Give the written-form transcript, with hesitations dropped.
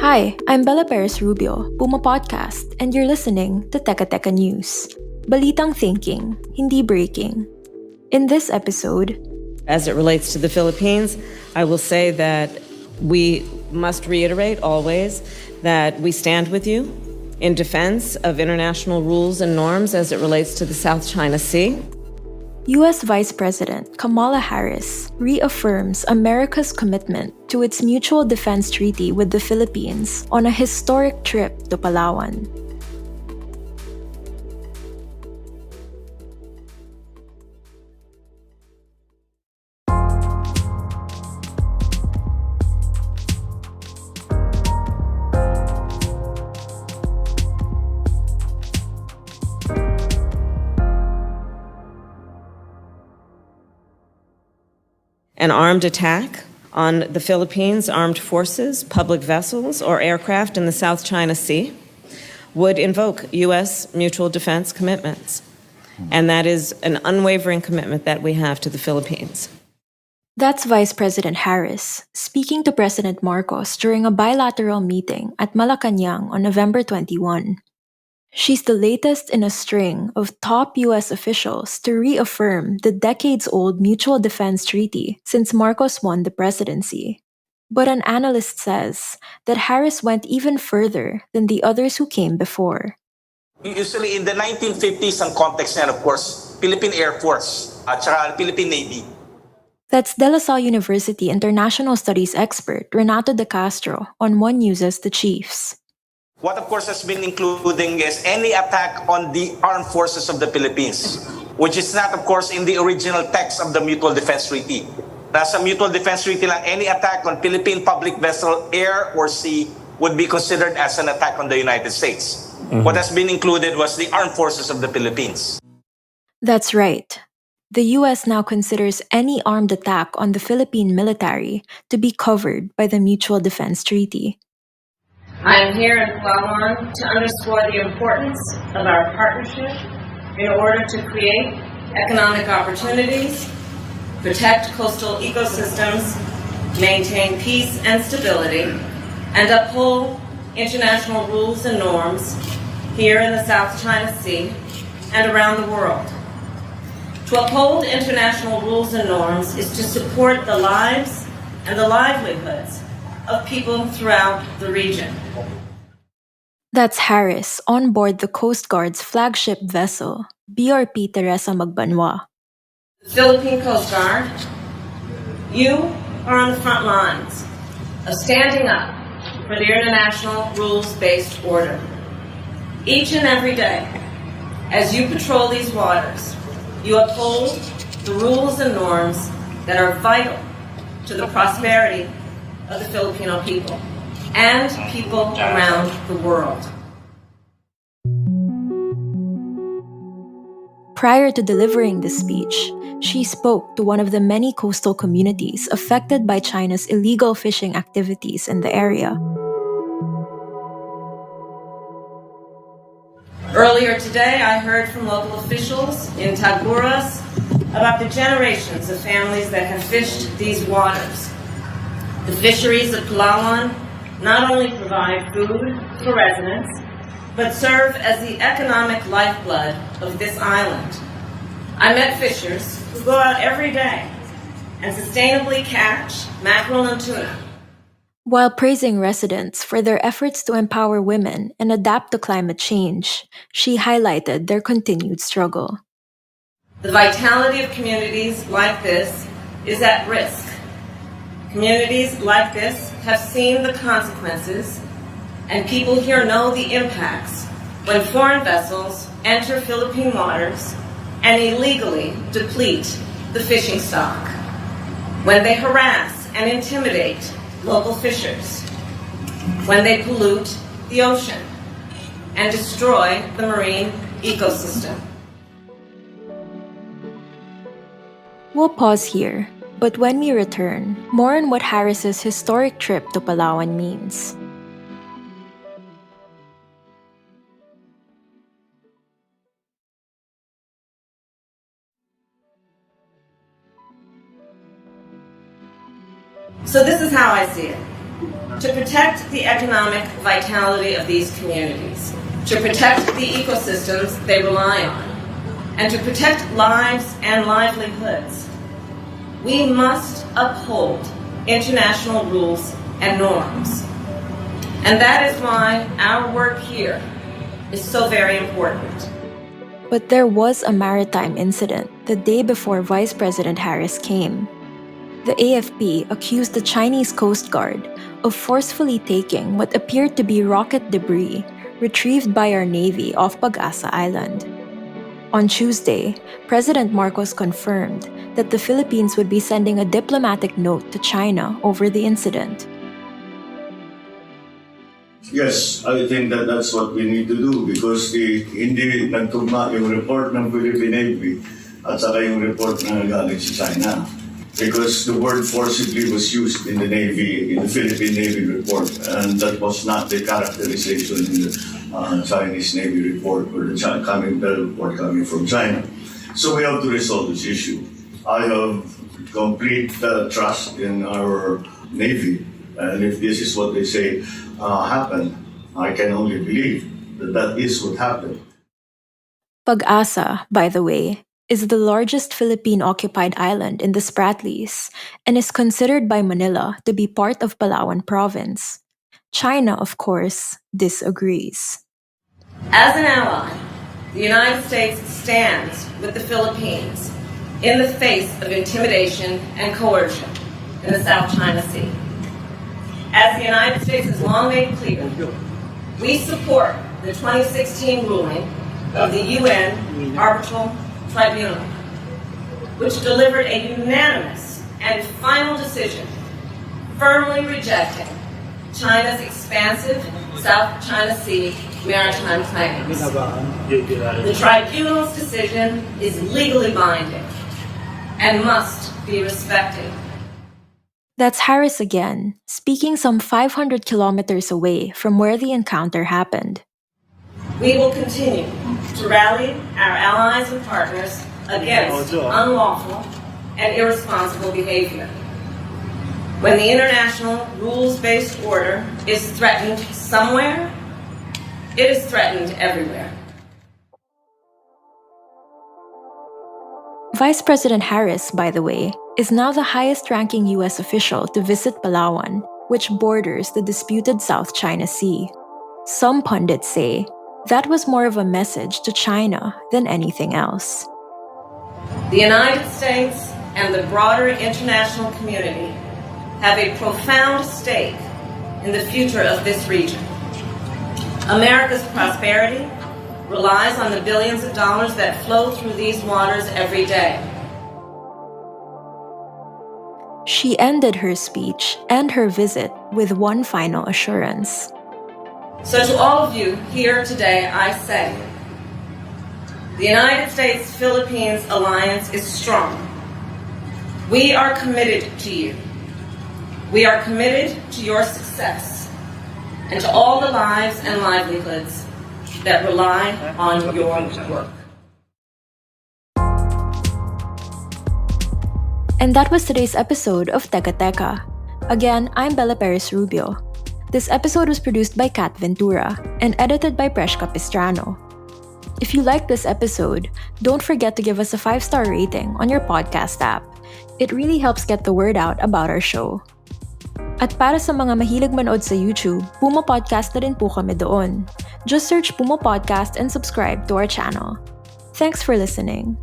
Hi, I'm Bella Perez-Rubio, PumaPodcast, and you're listening to Teka Teka News. Balitang thinking, hindi breaking. In this episode, as it relates to the Philippines, I will say that we must reiterate always that we stand with you in defense of international rules and norms as it relates to the South China Sea. U.S. Vice President Kamala Harris reaffirms America's commitment to its mutual defense treaty with the Philippines on a historic trip to Palawan. An armed attack on the Philippines' armed forces, public vessels, or aircraft in the South China Sea would invoke U.S. mutual defense commitments. And that is an unwavering commitment that we have to the Philippines. That's Vice President Harris speaking to President Marcos during a bilateral meeting at Malacanang on November 21. She's the latest in a string of top U.S. officials to reaffirm the decades-old mutual defense treaty since Marcos won the presidency. But an analyst says that Harris went even further than the others who came before. Usually in the 1950s, ang context niyan, of course, Philippine Air Force at saka Philippine Navy. That's De La Salle University International Studies expert Renato De Castro on One News's The Chiefs. What of course has been including is any attack on the armed forces of the Philippines, which is not of course in the original text of the Mutual Defense Treaty. Nasa Mutual Defense Treaty lang, any attack on Philippine public vessel, air or sea would be considered as an attack on the United States. What has been included was the armed forces of the Philippines. That's right. The U.S. now considers any armed attack on the Philippine military to be covered by the Mutual Defense Treaty. I am here in Palawan to underscore the importance of our partnership in order to create economic opportunities, protect coastal ecosystems, maintain peace and stability, and uphold international rules and norms here in the South China Sea and around the world. To uphold international rules and norms is to support the lives and the livelihoods of people throughout the region. That's Harris on board the Coast Guard's flagship vessel, BRP Teresa Magbanwa. Philippine Coast Guard, you are on the front lines of standing up for the international rules-based order. Each and every day, as you patrol these waters, you uphold the rules and norms that are vital to the prosperity of the Filipino people and people around the world. Prior to delivering this speech, she spoke to one of the many coastal communities affected by China's illegal fishing activities in the area. Earlier today, I heard from local officials in Tagpuras about the generations of families that have fished these waters. The fisheries of Palawan not only provide food for residents, but serve as the economic lifeblood of this island. I met fishers who go out every day and sustainably catch mackerel and tuna. While praising residents for their efforts to empower women and adapt to climate change, she highlighted their continued struggle. The vitality of communities like this is at risk. Communities like this have seen the consequences, and people here know the impacts when foreign vessels enter Philippine waters and illegally deplete the fishing stock, when they harass and intimidate local fishers, when they pollute the ocean and destroy the marine ecosystem. We'll pause here. But when we return, more on what Harris's historic trip to Palawan means. So this is how I see it. to protect the economic vitality of these communities, to protect the ecosystems they rely on, and to protect lives and livelihoods. We must uphold international rules and norms. And that is why our work here is so very important. But there was a maritime incident the day before Vice President Harris came. The AFP accused the Chinese Coast Guard of forcefully taking what appeared to be rocket debris retrieved by our Navy off Pag-asa Island. On Tuesday, President Marcos confirmed that the Philippines would be sending a diplomatic note to China over the incident. Yes, I think that that's what we need to do because hindi nagtugma yung report ng Philippine Navy at saka yung report na galing sa China. Because the word forcibly was used in the Navy, in the Philippine Navy report, and that was not the characterization in the Chinese Navy report or the report coming from China. So we have to resolve this issue. I have complete trust in our Navy, and if this is what they say happened, I can only believe that that is what happened. Pag-asa, by the way, is the largest Philippine-occupied island in the Spratlys and is considered by Manila to be part of Palawan province. China, of course, disagrees. As an ally, the United States stands with the Philippines in the face of intimidation and coercion in the South China Sea. As the United States has long made clear, we support the 2016 ruling of the UN Arbitral Tribunal, which delivered a unanimous and final decision firmly rejecting China's expansive South China Sea maritime claims. The tribunal's decision is legally binding and must be respected. That's Harris again, speaking some 500 kilometers away from where the encounter happened. We will continue to rally our allies and partners against unlawful and irresponsible behavior. When the international rules-based order is threatened somewhere, it is threatened everywhere. Vice President Harris, by the way, is now the highest-ranking U.S. official to visit Palawan, which borders the disputed South China Sea. Some pundits say that was more of a message to China than anything else. The United States and the broader international community have a profound stake in the future of this region. America's prosperity relies on the billions of dollars that flow through these waters every day. She ended her speech and her visit with one final assurance. So to all of you here today, I say, the United States-Philippines alliance is strong. We are committed to you. We are committed to your success and to all the lives and livelihoods that rely on your work. And that was today's episode of Teka Teka. Again, I'm Bella Perez-Rubio. This episode was produced by Kat Ventura and edited by Presh Capistrano. If you liked this episode, don't forget to give us a 5-star rating on your podcast app. It really helps get the word out about our show. At para sa mga mahilig manood sa YouTube, PumaPodcast na rin po kami doon. Just search PumaPodcast and subscribe to our channel. Thanks for listening.